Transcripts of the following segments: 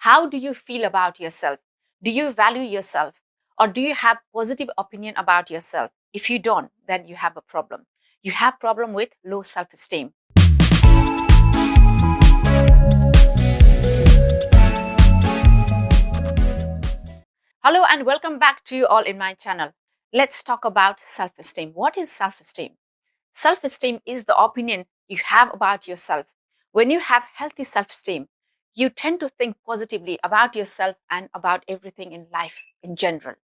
How do you feel about yourself? Do you value yourself? Or do you have positive opinion about yourself? If you don't, then you have a problem. You have problem with low self-esteem. Hello and welcome back to you all in my channel. Let's talk about self-esteem. What is self-esteem? Self-esteem is the opinion you have about yourself. When you have healthy self-esteem, you tend to think positively about yourself and about everything in life in general.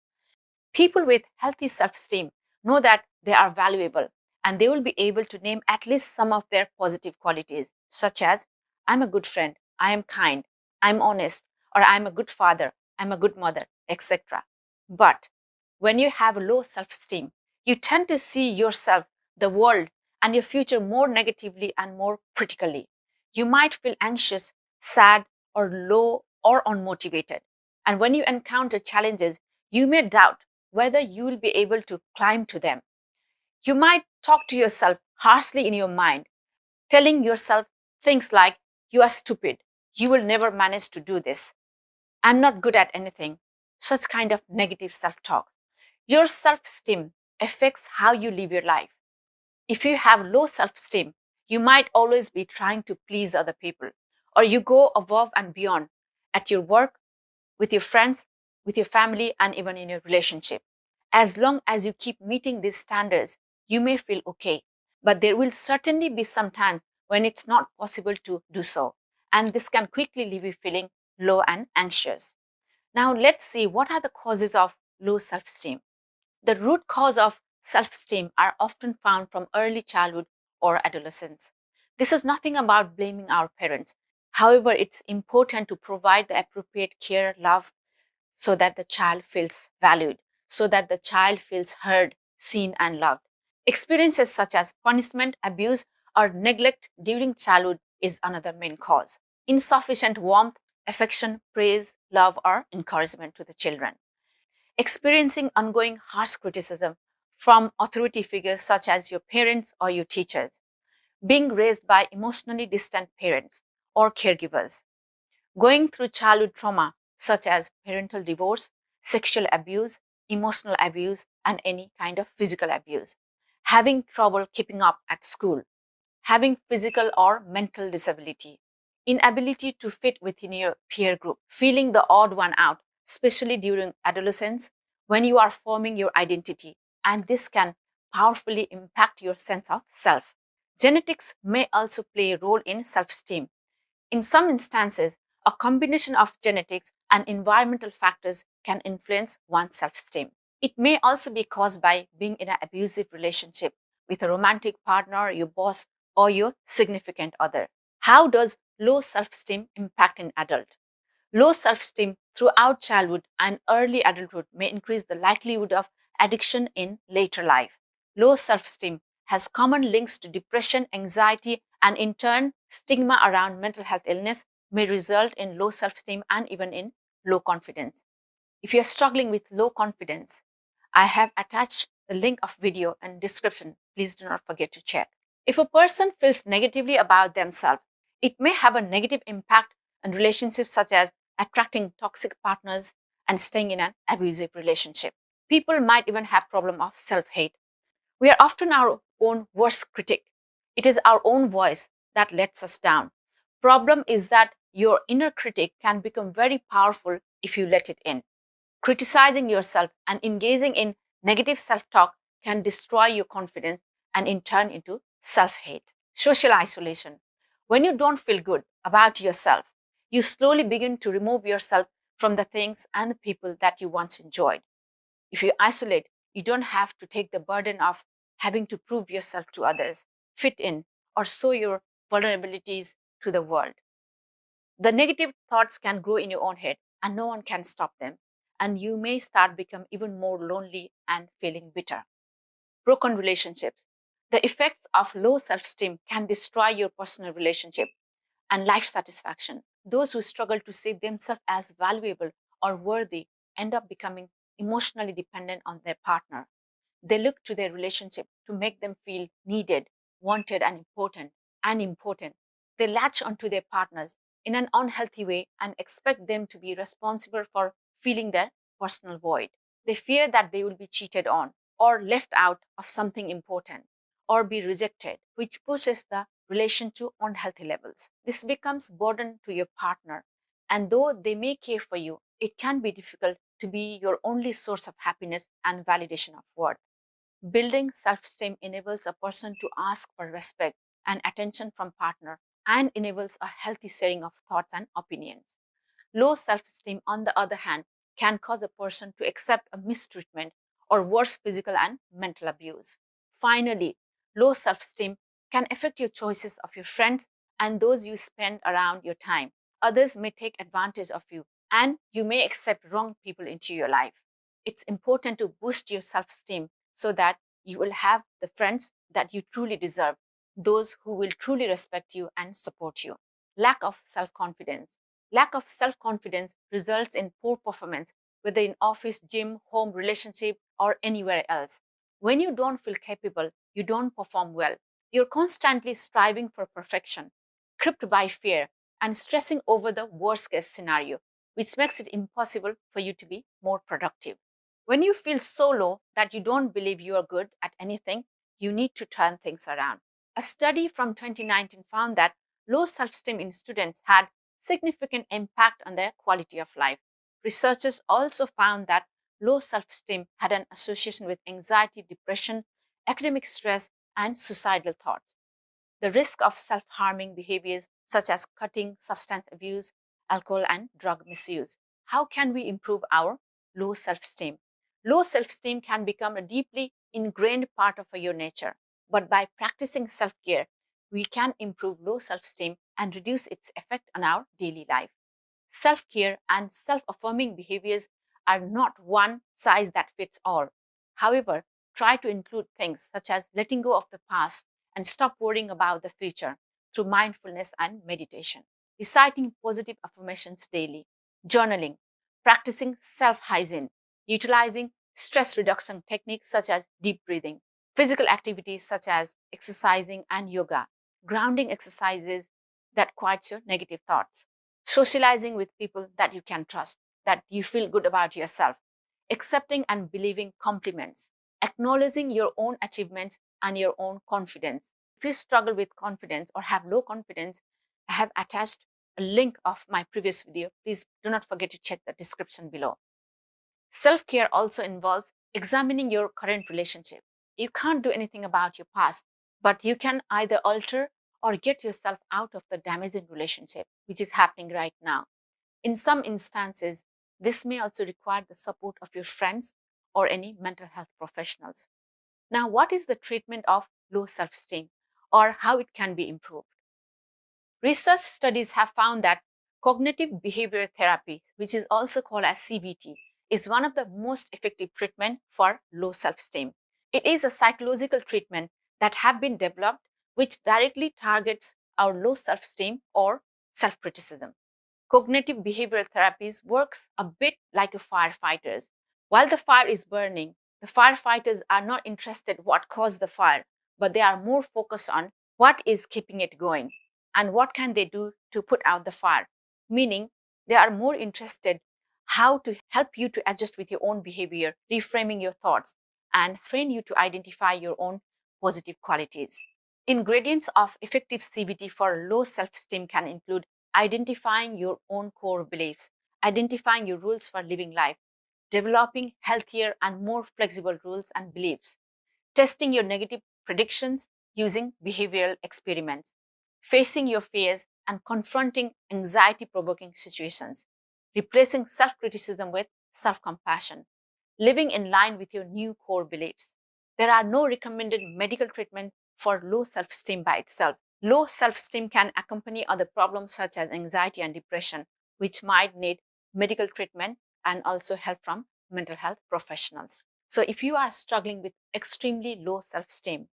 People with healthy self-esteem know that they are valuable and they will be able to name at least some of their positive qualities, such as I'm a good friend, I am kind, I'm honest, or I'm a good father, I'm a good mother, etc. But when you have low self-esteem, you tend to see yourself, the world, and your future more negatively and more critically. You might feel anxious, sad, or low or unmotivated. And when you encounter challenges, you may doubt whether you will be able to climb to them. You might talk to yourself harshly in your mind, telling yourself things like, you are stupid, you will never manage to do this, I'm not good at anything, such kind of negative self-talk. Your self-esteem affects how you live your life. If you have low self-esteem, you might always be trying to please other people, or you go above and beyond at your work, with your friends, with your family, and even in your relationship. As long as you keep meeting these standards, you may feel okay, but there will certainly be some times when it's not possible to do so. And this can quickly leave you feeling low and anxious. Now, let's see what are the causes of low self-esteem. The root cause of self-esteem are often found from early childhood or adolescence. This is nothing about blaming our parents. However, it's important to provide the appropriate care, love, so that the child feels valued, so that the child feels heard, seen, and loved. Experiences such as punishment, abuse, or neglect during childhood is another main cause. Insufficient warmth, affection, praise, love, or encouragement to the children. Experiencing ongoing harsh criticism from authority figures such as your parents or your teachers. Being raised by emotionally distant parents or caregivers. Going through childhood trauma such as parental divorce, sexual abuse, emotional abuse, and any kind of physical abuse. Having trouble keeping up at school. Having physical or mental disability. Inability to fit within your peer group. Feeling the odd one out, especially during adolescence when you are forming your identity. And this can powerfully impact your sense of self. Genetics may also play a role in self-esteem. In some instances, a combination of genetics and environmental factors can influence one's self-esteem. It may also be caused by being in an abusive relationship with a romantic partner, your boss, or your significant other. How does low self-esteem impact in adult? Low self-esteem throughout childhood and early adulthood may increase the likelihood of addiction in later life. Low self-esteem has common links to depression, anxiety, and in turn, stigma around mental health illness may result in low self-esteem and even in low confidence. If you are struggling with low confidence, I have attached the link of video and description. Please do not forget to check. If a person feels negatively about themselves, it may have a negative impact on relationships such as attracting toxic partners and staying in an abusive relationship. People might even have problem of self-hate. We are often our own worst critic. It is our own voice that lets us down. Problem is that your inner critic can become very powerful if you let it in. Criticizing yourself and engaging in negative self-talk can destroy your confidence and in turn into self-hate. Social isolation. When you don't feel good about yourself, you slowly begin to remove yourself from the things and the people that you once enjoyed. If you isolate, you don't have to take the burden of having to prove yourself to others, fit in, or show your vulnerabilities to the world. The negative thoughts can grow in your own head and no one can stop them. And you may start become even more lonely and feeling bitter. Broken relationships. The effects of low self-esteem can destroy your personal relationship and life satisfaction. Those who struggle to see themselves as valuable or worthy end up becoming emotionally dependent on their partner. They look to their relationship to make them feel needed, wanted, and important. They latch onto their partners in an unhealthy way and expect them to be responsible for filling their personal void. They fear that they will be cheated on or left out of something important or be rejected, which pushes the relation to unhealthy levels. This becomes burden to your partner, and though they may care for you, it can be difficult to be your only source of happiness and validation of worth. Building self-esteem enables a person to ask for respect and attention from partner and enables a healthy sharing of thoughts and opinions. Low self-esteem, on the other hand, can cause a person to accept a mistreatment or worse physical and mental abuse. Finally, low self-esteem can affect your choices of your friends and those you spend around your time. Others may take advantage of you and you may accept wrong people into your life. It's important to boost your self-esteem so that you will have the friends that you truly deserve, those who will truly respect you and support you. Lack of self-confidence. Lack of self-confidence results in poor performance, whether in office, gym, home, relationship, or anywhere else. When you don't feel capable, you don't perform well. You're constantly striving for perfection, gripped by fear, and stressing over the worst case scenario, which makes it impossible for you to be more productive. When you feel so low that you don't believe you are good at anything, you need to turn things around. A study from 2019 found that low self-esteem in students had significant impact on their quality of life. Researchers also found that low self-esteem had an association with anxiety, depression, academic stress, and suicidal thoughts. The risk of self-harming behaviors such as cutting, substance abuse, alcohol, and drug misuse. How can we improve our low self-esteem? Low self-esteem can become a deeply ingrained part of your nature, but by practicing self-care, we can improve low self-esteem and reduce its effect on our daily life. Self-care and self-affirming behaviors are not one size that fits all. However, try to include things such as letting go of the past and stop worrying about the future through mindfulness and meditation, reciting positive affirmations daily, journaling, practicing self-hygiene, utilizing stress reduction techniques such as deep breathing, physical activities such as exercising and yoga, grounding exercises that quiets your negative thoughts, socializing with people that you can trust, that you feel good about yourself, accepting and believing compliments, acknowledging your own achievements and your own confidence. If you struggle with confidence or have low confidence, I have attached a link of my previous video. Please do not forget to check the description below. Self-care also involves examining your current relationship. You can't do anything about your past, but you can either alter or get yourself out of the damaging relationship, which is happening right now. In some instances, this may also require the support of your friends or any mental health professionals. Now, what is the treatment of low self-esteem or how it can be improved? Research studies have found that cognitive behavioral therapy, which is also called as CBT, is one of the most effective treatment for low self-esteem. It is a psychological treatment that have been developed which directly targets our low self-esteem or self-criticism. Cognitive behavioral therapies works a bit like a firefighters. While the fire is burning, the firefighters are not interested what caused the fire, but they are more focused on what is keeping it going and what can they do to put out the fire. Meaning, they are more interested how to help you to adjust with your own behavior, reframing your thoughts, and train you to identify your own positive qualities. Ingredients of effective CBT for low self-esteem can include identifying your own core beliefs, identifying your rules for living life, developing healthier and more flexible rules and beliefs, testing your negative predictions using behavioral experiments, facing your fears and confronting anxiety-provoking situations, replacing self-criticism with self-compassion, living in line with your new core beliefs. There are no recommended medical treatment for low self-esteem by itself. Low self-esteem can accompany other problems such as anxiety and depression, which might need medical treatment and also help from mental health professionals. So if you are struggling with extremely low self-esteem,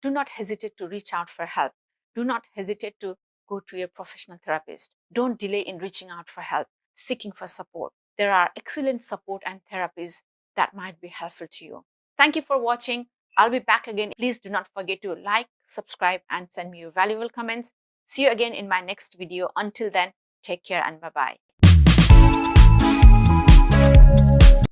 do not hesitate to reach out for help. Do not hesitate to go to your professional therapist. Don't delay in reaching out for help, seeking for support. There are excellent support and therapies that might be helpful to you. Thank you for watching. I'll be back again. Please do not forget to like, subscribe, and send me your valuable comments. See you again in my next video. Until then, take care and bye-bye.